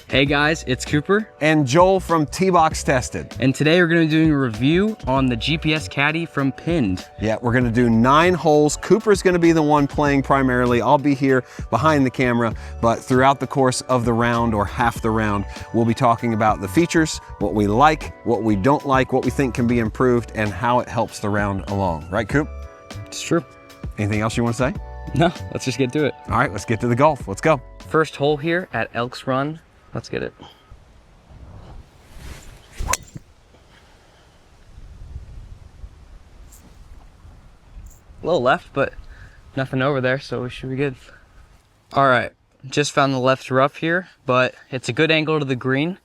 Hey guys, it's Cooper and Joel from T-Box Tested. And today we're going to be doing a review on the GPS Caddy from Pinned. Yeah, we're going to do 9 holes. Cooper's going to be the one playing primarily. I'll be here behind the camera, but throughout the course of the round or half the round, we'll be talking about the features, what we like, what we don't like, what we think can be improved, and how it helps the round along. Right, Coop? It's true. Anything else you want to say? No, let's just get to it. All right, let's get to the golf. Let's go. First hole here at Elks Run. Let's get it. A little left, but nothing over there, so we should be good. All right, just found the left rough here, but it's a good angle to the green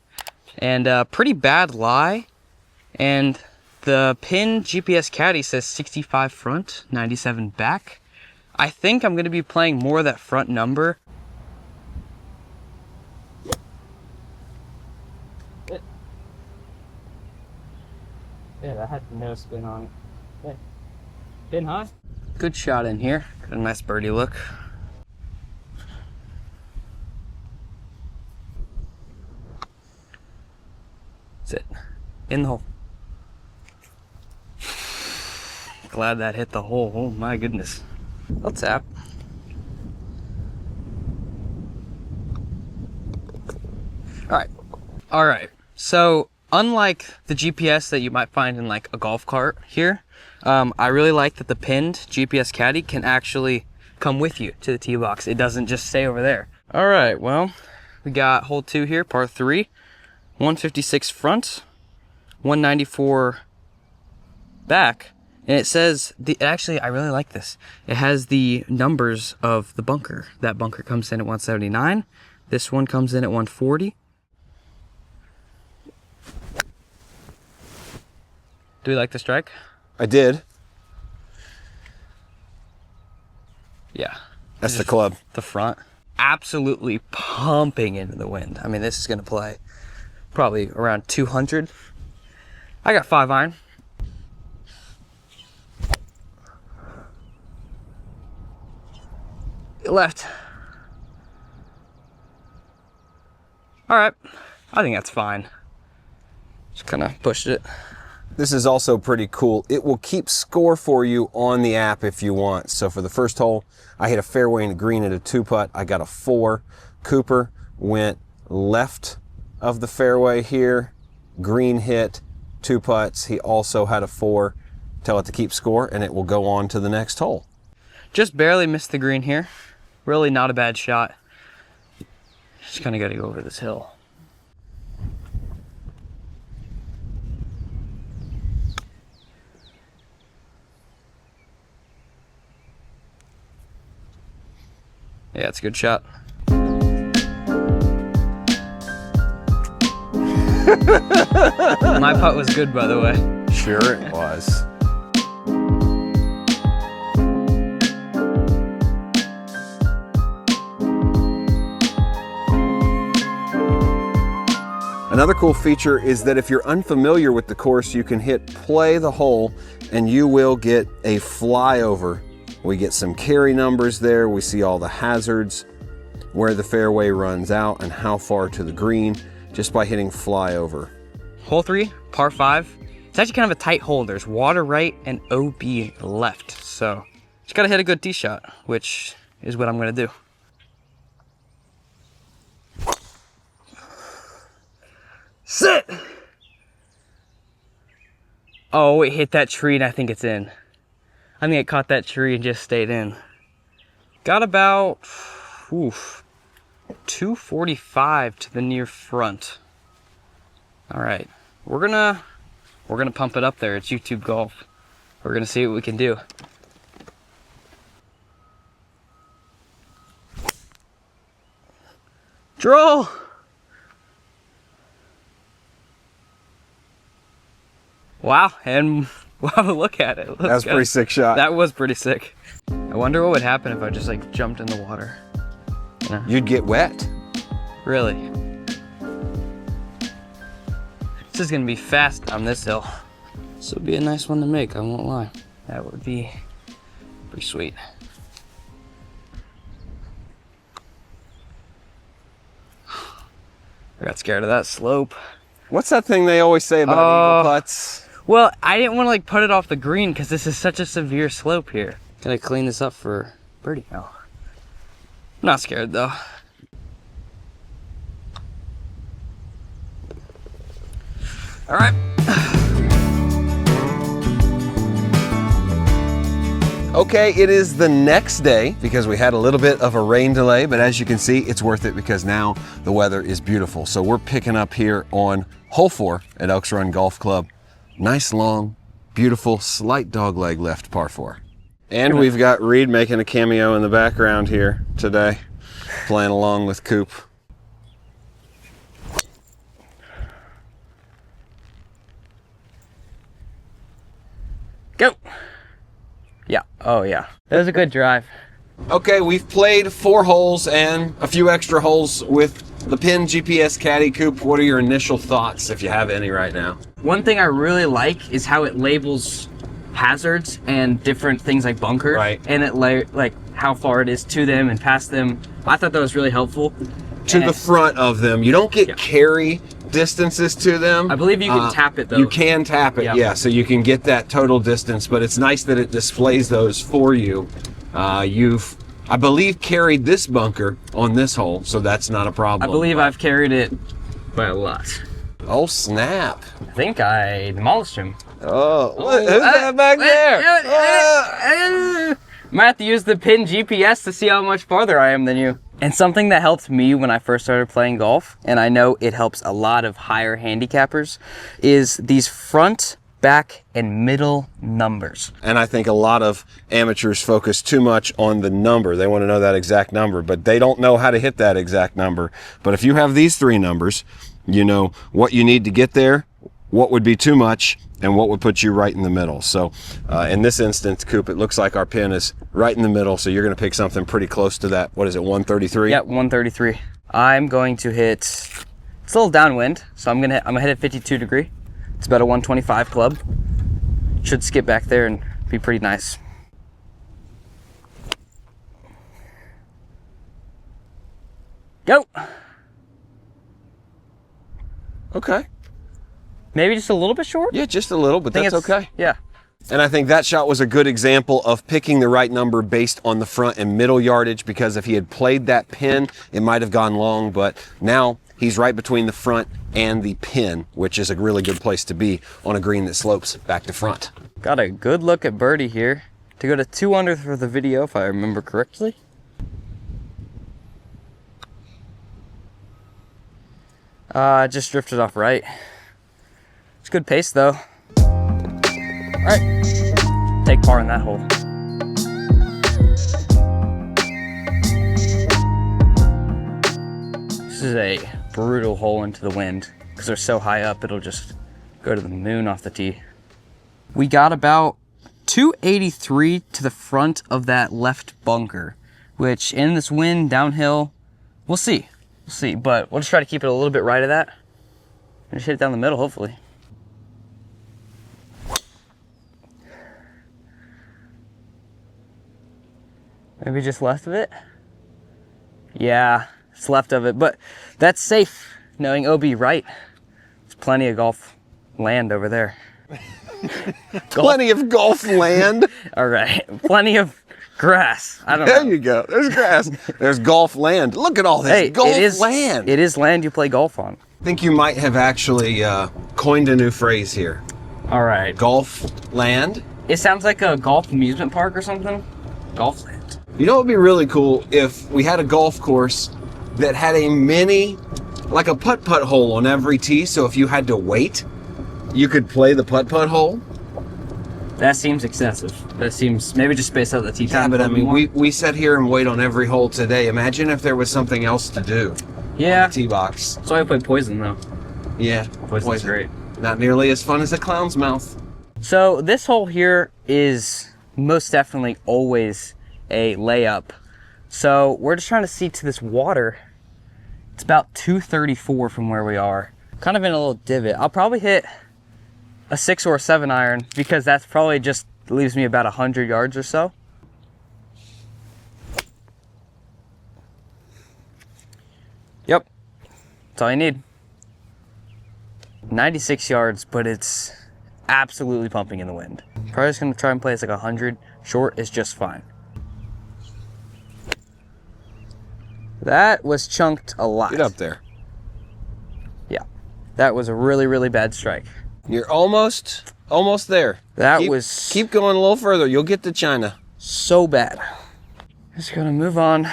and a pretty bad lie. And the Pinned GPS Caddy says 65 front, 97 back. I think I'm gonna be playing more of that front number. Yeah, that had no spin on it. Yeah. Pin high. Good shot in here. Got a nice birdie look. That's it. In the hole. Glad that hit the hole. Oh my goodness. Let's tap. All right. So unlike the GPS that you might find in like a golf cart here, I really like that the Pinned GPS Caddy can actually come with you to the tee box. It doesn't just stay over there. All right, well, we got hole 2 here, par 3, 156 front, 194 back, and it says actually I really like this. It has the numbers of the bunker. That bunker comes in at 179. This one comes in at 140. Do we like the strike? I did. Yeah. That's the club. The front. Absolutely pumping into the wind. I mean, this is going to play probably around 200. I got 5 iron. Left. All right. I think that's fine. Just kind of pushed it. This is also pretty cool. It will keep score for you on the app if you want. So for the first hole, I hit a fairway and a green at a 2-putt. I got a 4. Cooper went left of the fairway here. Green hit, 2 putts. He also had a 4. Tell it to keep score and it will go on to the next hole. Just barely missed the green here. Really not a bad shot. Just kind of got to go over this hill. Yeah, it's a good shot. My putt was good, by the way. Sure it was. Another cool feature is that if you're unfamiliar with the course, you can hit play the hole and you will get a flyover. We get some carry numbers there. We see all the hazards, where the fairway runs out and how far to the green just by hitting flyover. Hole 3, par 5. It's actually kind of a tight hole. There's water right and OB left. So just gotta hit a good tee shot, which is what I'm gonna do. Sit! Oh, it hit that tree and I think it's in. I think it caught that tree and just stayed in. Got about 245 to the near front. All right, we're gonna pump it up there. It's YouTube Golf. We're gonna see what we can do. Draw. Wow, and wow, look at it. That was a pretty sick shot. That was pretty sick. I wonder what would happen if I just like jumped in the water. You know? You'd get wet. Really? This is gonna be fast on this hill. This would be a nice one to make, I won't lie. That would be pretty sweet. I got scared of that slope. What's that thing they always say about eagle putts? Well, I didn't want to like put it off the green because this is such a severe slope here. Can I clean this up for birdie now? I'm not scared though. All right. Okay, it is the next day because we had a little bit of a rain delay, but as you can see, it's worth it because now the weather is beautiful. So we're picking up here on hole 4 at Elks Run Golf Club. Nice, long, beautiful, slight dogleg left par 4. And we've got Reed making a cameo in the background here today, playing along with Coop. Go. Yeah, oh yeah. That was a good drive. Okay, we've played 4 holes and a few extra holes with the Pinned GPS Caddie. Coop, what are your initial thoughts, if you have any right now? One thing I really like is how it labels hazards and different things like bunkers. Right. And it like how far it is to them and past them. I thought that was really helpful. To the front of them. You don't get carry distances to them. I believe you can tap it though. You can tap it, Yeah. yeah, so you can get that total distance, but it's nice that it displays those for you. You've, I believe, carried this bunker on this hole, so that's not a problem. I believe I've carried it by a lot. Oh, snap. I think I demolished him. Oh, who's that back there? Might have to use the Pinned GPS to see how much farther I am than you. And something that helped me when I first started playing golf, and I know it helps a lot of higher handicappers, is these front, back, and middle numbers. And I think a lot of amateurs focus too much on the number. They want to know that exact number, but they don't know how to hit that exact number. But if you have these 3 numbers, you know what you need to get there, what would be too much, and what would put you right in the middle. So in this instance, Coop, it looks like our pin is right in the middle, so you're going to pick something pretty close to that. What is it, 133? Yeah, 133. I'm going to hit, it's a little downwind, so I'm gonna hit a 52 degree. It's about a 125 club. Should skip back there and be pretty nice. Go. Okay. Maybe just a little bit short? Yeah, just a little, but that's okay. Yeah. And I think that shot was a good example of picking the right number based on the front and middle yardage, because if he had played that pin, it might have gone long, but now he's right between the front and the pin, which is a really good place to be on a green that slopes back to front. Got a good look at birdie here to go to 2 under for the video, if I remember correctly. Just drifted off right. It's good pace though. All right, take par in that hole. This is a brutal hole into the wind because they're so high up, it'll just go to the moon off the tee. We got about 283 to the front of that left bunker, which in this wind downhill, we'll see. We'll see, but we'll just try to keep it a little bit right of that. And just hit it down the middle, hopefully. Maybe just left of it? Yeah, it's left of it, but that's safe, knowing OB right. There's plenty of golf land over there. Plenty of golf land. All right, plenty of grass. I don't know. There you go. There's grass. There's golf land. Look at all this golf land. It is land you play golf on. I think you might have actually coined a new phrase here. All right. Golf land. It sounds like a golf amusement park or something. Golf land. You know what would be really cool if we had a golf course that had a mini, like a putt-putt hole on every tee, so if you had to wait, you could play the putt-putt hole? That seems excessive. That seems, maybe just space out the tee time. Yeah, but I mean, we sat here and wait on every hole today. Imagine if there was something else to do. Yeah. Tee box. So I played Poison though. Yeah. Poison's great. Not nearly as fun as a clown's mouth. So this hole here is most definitely always a layup. So we're just trying to see to this water. It's about 234 from where we are. Kind of in a little divot. I'll probably hit a 6 or a 7 iron because that's probably just leaves me about 100 yards or so. Yep. That's all you need. 96 yards, but it's absolutely pumping in the wind. Probably just gonna try and play this like 100. Short is just fine. That was chunked a lot. Get up there. Yeah, that was a really, really bad strike. You're almost there. Keep going a little further. You'll get to China. So bad. Just gonna move on.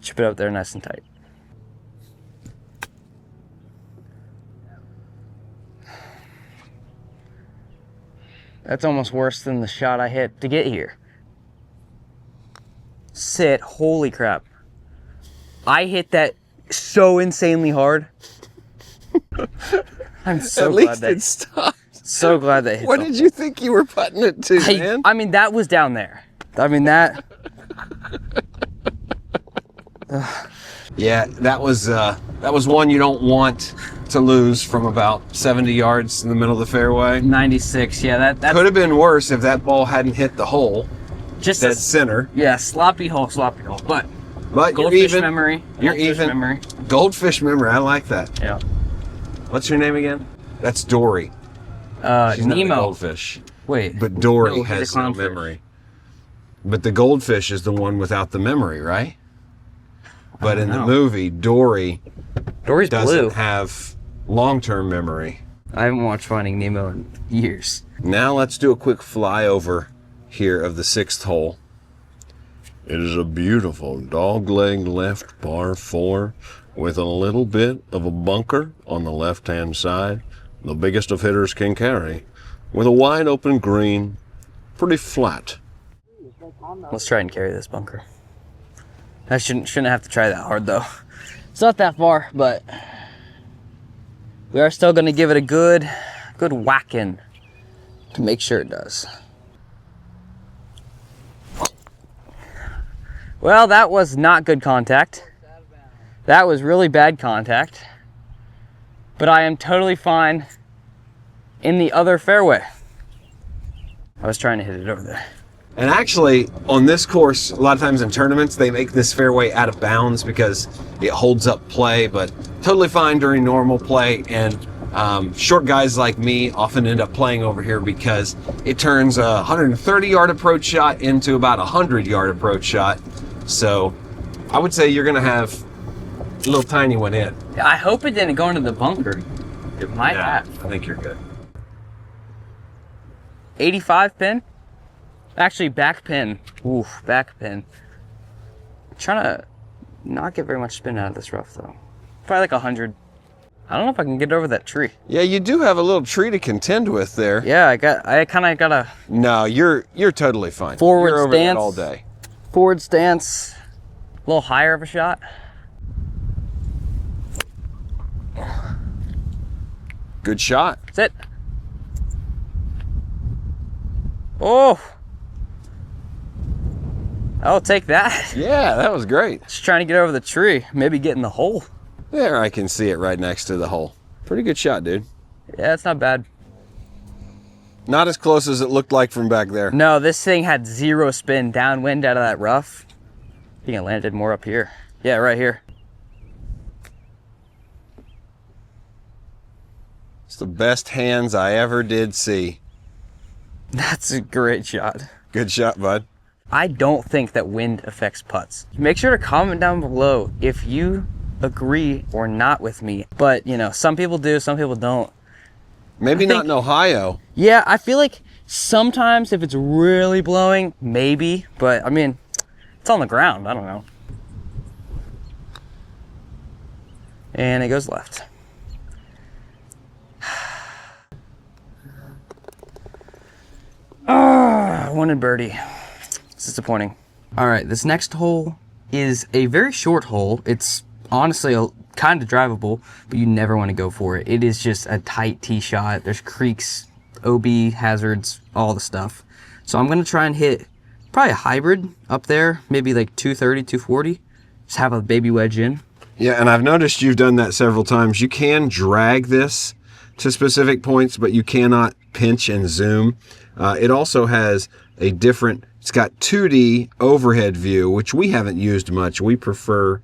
Chip it up there nice and tight. That's almost worse than the shot I hit to get here. Sit, holy crap. I hit that so insanely hard. I'm so At glad least that it stopped. So glad that hit. What did you think you were putting it to, man? I mean, that was down there. I mean, that. Yeah, that was one you don't want to lose from about 70 yards in the middle of the fairway. 96, yeah, that Could have been worse if that ball hadn't hit the hole. just Dead center. Yeah, sloppy hole. But But you're goldfish even. memory. You're Goldfish even. memory. Goldfish memory. I like that. Yeah. What's your name again? That's Dory. She's not the Nemo. goldfish. Wait. But Dory No, he's a has no clownfish. memory. But the goldfish is the one without the memory, right? But in the know. movie, Dory Dory's doesn't blue. have long-term memory. I haven't watched Finding Nemo in years. Now let's do a quick flyover here of the 6th hole. It is a beautiful dog-leg left par 4 with a little bit of a bunker on the left-hand side. The biggest of hitters can carry. With a wide open green, pretty flat. Let's try and carry this bunker. I shouldn't have to try that hard though. It's not that far, but we are still gonna give it a good whacking to make sure it does. Well, that was not good contact. That was really bad contact. But I am totally fine in the other fairway. I was trying to hit it over there. And actually, on this course, a lot of times in tournaments, they make this fairway out of bounds because it holds up play, but totally fine during normal play. And short guys like me often end up playing over here because it turns a 130-yard approach shot into about a 100-yard approach shot. So I would say you're going to have a little tiny one in. I hope it didn't go into the bunker. It might have. I think you're good. 85 pin? Actually, back pin. Oof, back pin. Trying to not get very much spin out of this rough though. Probably like 100. I don't know if I can get over that tree. Yeah, you do have a little tree to contend with there. Yeah, I kind of got a No, you're totally fine. Forward you're over stance. that all day. forward stance, a little higher of a shot. Good shot. That's it. Oh, I'll take that. Yeah, that was great. Just trying to get over the tree, maybe get in the hole. There, I can see it right next to the hole. Pretty good shot, dude. Yeah, it's not bad. Not as close as it looked like from back there. No, this thing had zero spin downwind out of that rough. I think I landed more up here. Yeah, right here. It's the best hands I ever did see. That's a great shot. Good shot, bud. I don't think that wind affects putts. Make sure to comment down below if you agree or not with me. But, you know, some people do, some people don't. Maybe not in Ohio. Yeah, I feel like sometimes if it's really blowing, maybe. But, I mean, it's on the ground. I don't know. And it goes left. Ah, one in birdie. It's disappointing. All right, this next hole is a very short hole. It's honestly kind of drivable, but you never want to go for it. It is just a tight tee shot. There's creeks, OB, hazards, all the stuff. So I'm going to try and hit probably a hybrid up there, maybe like 230, 240. Just have a baby wedge in. Yeah, and I've noticed you've done that several times. You can drag this to specific points, but you cannot pinch and zoom. It also has a different, it's got 2D overhead view, which we haven't used much. We prefer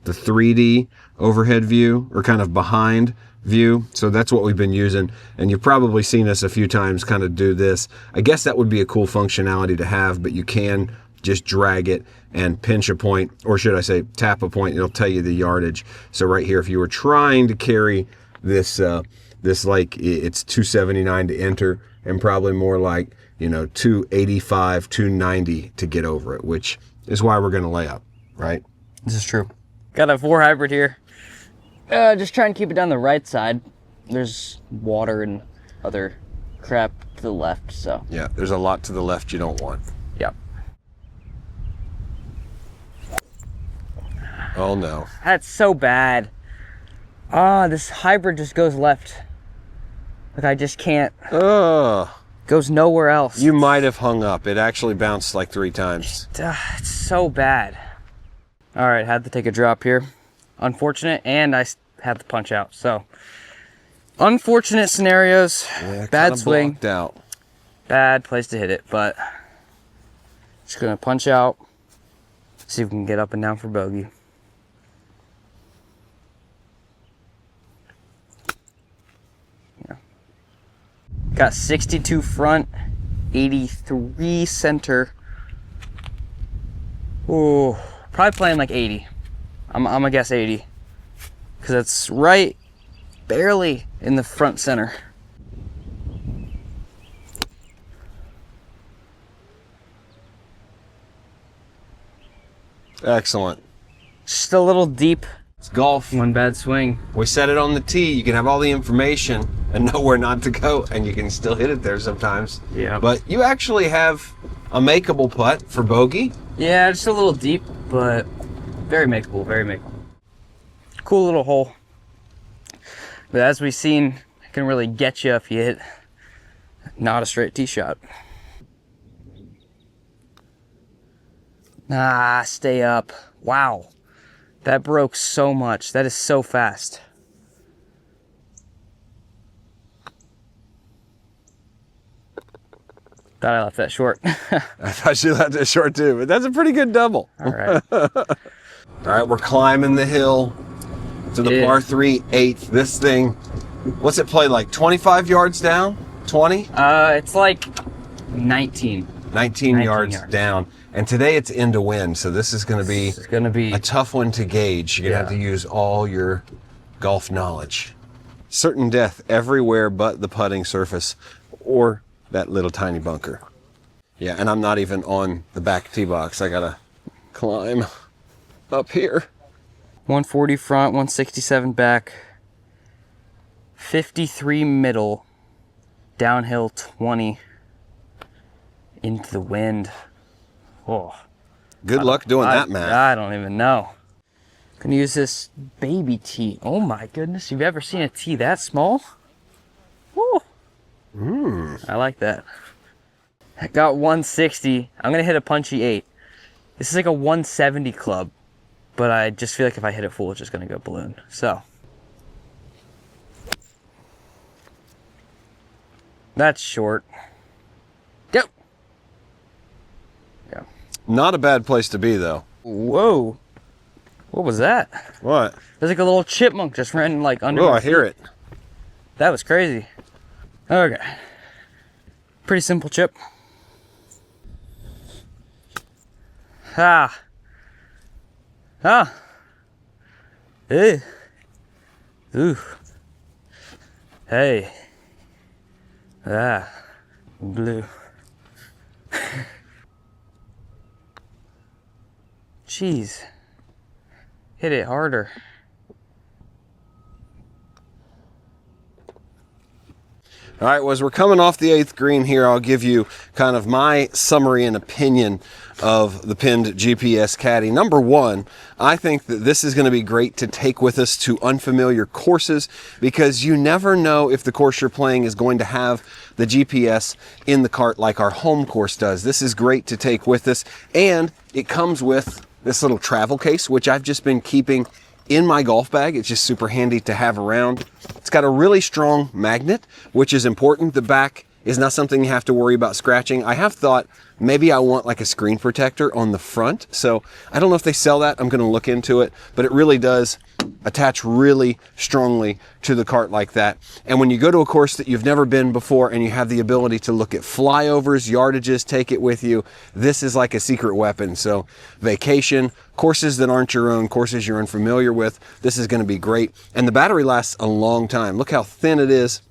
the 3D overhead view, or kind of behind view. So that's what we've been using, and you've probably seen us a few times kind of do this. I guess that would be a cool functionality to have, but you can just drag it and pinch a point, or should I say tap a point, and it'll tell you the yardage. So right here, if you were trying to carry this, like it's 279 to enter, and probably more like, you know, 285, 290 to get over it, which is why we're gonna lay up, right? This is true. Got a 4 hybrid here. Just try and keep it down the right side. There's water and other crap to the left, so. Yeah, there's a lot to the left you don't want. Yep. Oh no. That's so bad. This hybrid just goes left. Like, I just can't. Goes nowhere else. You might have hung up. It actually bounced like 3 times. It's so bad. All right, had to take a drop here. Unfortunate, and I had to punch out. So, unfortunate scenarios. Yeah, bad swing. blocked out. Bad place to hit it, but just gonna punch out. See if we can get up and down for bogey. Yeah. Got 62 front, 83 center. Ooh, probably playing like 80. I'm gonna guess 80, because it's right barely in the front center. Excellent. Just a little deep. It's golf. One bad swing. We set it on the tee. You can have all the information and know where not to go, and you can still hit it there sometimes. Yeah. But you actually have a makeable putt for bogey. Yeah, just a little deep, but very makeable, very makeable. Cool little hole. But as we've seen, it can really get you if you hit not a straight tee shot. Stay up. Wow. That broke so much. That is so fast. Thought I left that short. I thought you left it short too, but that's a pretty good double. All right. All right, we're climbing the hill to the par 3 8th. This thing, what's it play like? 25 yards down? 20? It's like 19. 19 yards down. And today it's into wind, so this is going to be a tough one to gauge. You're going to have to use all your golf knowledge. Certain death everywhere but the putting surface or that little tiny bunker. Yeah, and I'm not even on the back tee box. I got to climb up here. 140 front, 167 back, 53 middle, downhill 20 into the wind. Oh, good luck doing that, Matt. I don't even know. Gonna use this baby tee. Oh my goodness, you've ever seen a tee that small? Woo. I like that. I got 160. I'm gonna hit a punchy 8. This is like a 170 club, but I just feel like if I hit it full, it's just gonna go balloon. So that's short. Go. Yeah. Not a bad place to be, though. Whoa. What was that? What? There's like a little chipmunk just ran like under. Oh, my I hear feet. it. That was crazy. Okay. Pretty simple chip. Ah. Hey. Ooh. Hey. Blue. Jeez. Hit it harder. All right, well, as we're coming off the 8th green here, I'll give you kind of my summary and opinion of the Pinned GPS Caddie. Number one, I think that this is going to be great to take with us to unfamiliar courses, because you never know if the course you're playing is going to have the GPS in the cart like our home course does. This is great to take with us, and it comes with this little travel case, which I've just been keeping in my golf bag. It's just super handy to have around. It's got a really strong magnet, which is important. The back is not something you have to worry about scratching. I have thought maybe I want like a screen protector on the front. So I don't know if they sell that. I'm going to look into it, but it really does attach really strongly to the cart like that. And when you go to a course that you've never been before and you have the ability to look at flyovers, yardages, take it with you, this is like a secret weapon. So vacation, courses that aren't your own, courses you're unfamiliar with, this is going to be great. And the battery lasts a long time. Look how thin it is.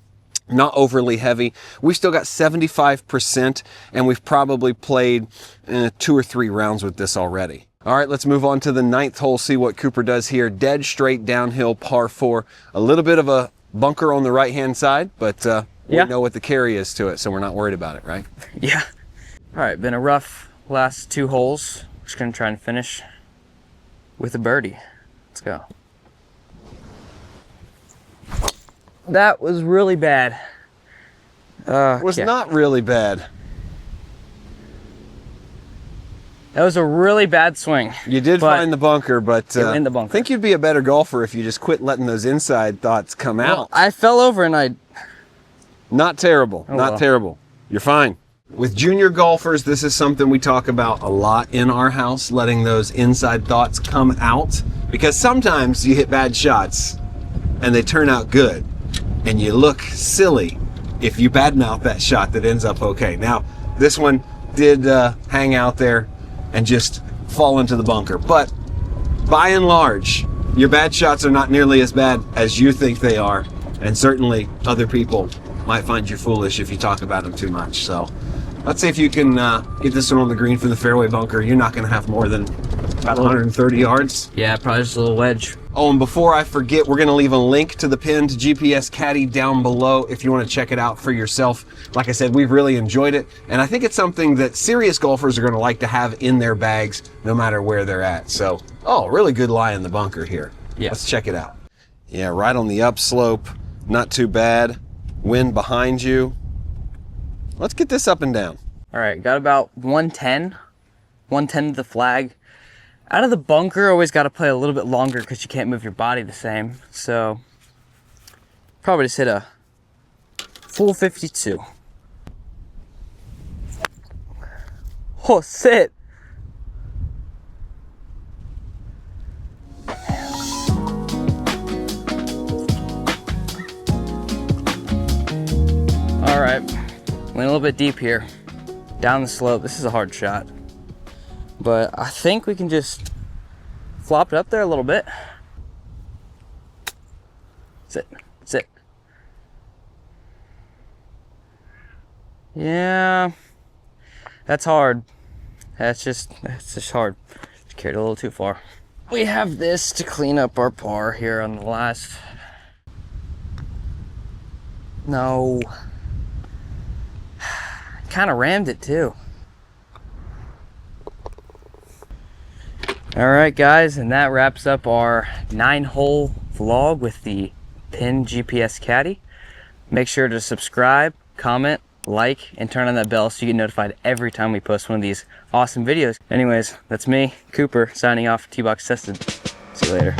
Not overly heavy. We've still got 75% and we've probably played 2 or 3 rounds with this already. All right, let's move on to the 9th hole, see what Cooper does here. Dead straight downhill, par 4. A little bit of a bunker on the right-hand side, but we know what the carry is to it, so we're not worried about it, right? Yeah. All right, been a rough last 2 holes. Just gonna try and finish with a birdie. Let's go. That was really bad. It was not really bad. That was a really bad swing. You did find the bunker, but in the bunker. I think you'd be a better golfer if you just quit letting those inside thoughts come out. I fell over and Not terrible, not terrible. You're fine. With junior golfers, this is something we talk about a lot in our house, letting those inside thoughts come out. Because sometimes you hit bad shots and they turn out good. And you look silly if you badmouth that shot that ends up okay. Now, this one did hang out there and just fall into the bunker. But by and large, your bad shots are not nearly as bad as you think they are. And certainly other people might find you foolish if you talk about them too much. So let's see if you can get this one on the green from the fairway bunker. You're not going to have more than about 130 yards. Yeah, probably just a little wedge. Oh, and before I forget, we're going to leave a link to the pinned GPS Caddy down below if you want to check it out for yourself. Like I said, we've really enjoyed it, and I think it's something that serious golfers are going to like to have in their bags no matter where they're at. So, really good lie in the bunker here. Yeah. Let's check it out. Yeah, right on the upslope. Not too bad. Wind behind you. Let's get this up and down. All right, got about 110 to the flag. Out of the bunker, always got to play a little bit longer because you can't move your body the same. So, probably just hit a full 52. Oh, sit. All right, went a little bit deep here. Down the slope, this is a hard shot. But I think we can just flop it up there a little bit. Sit. Yeah, that's hard. That's just hard. Just carried a little too far. We have this to clean up our par here on the last. No. Kind of rammed it too. All right, guys, and that wraps up our 9-hole vlog with the Pinned GPS Caddy. Make sure to subscribe, comment, like, and turn on that bell so you get notified every time we post one of these awesome videos. Anyways, that's me, Cooper, signing off. T-Box Tested. See you later.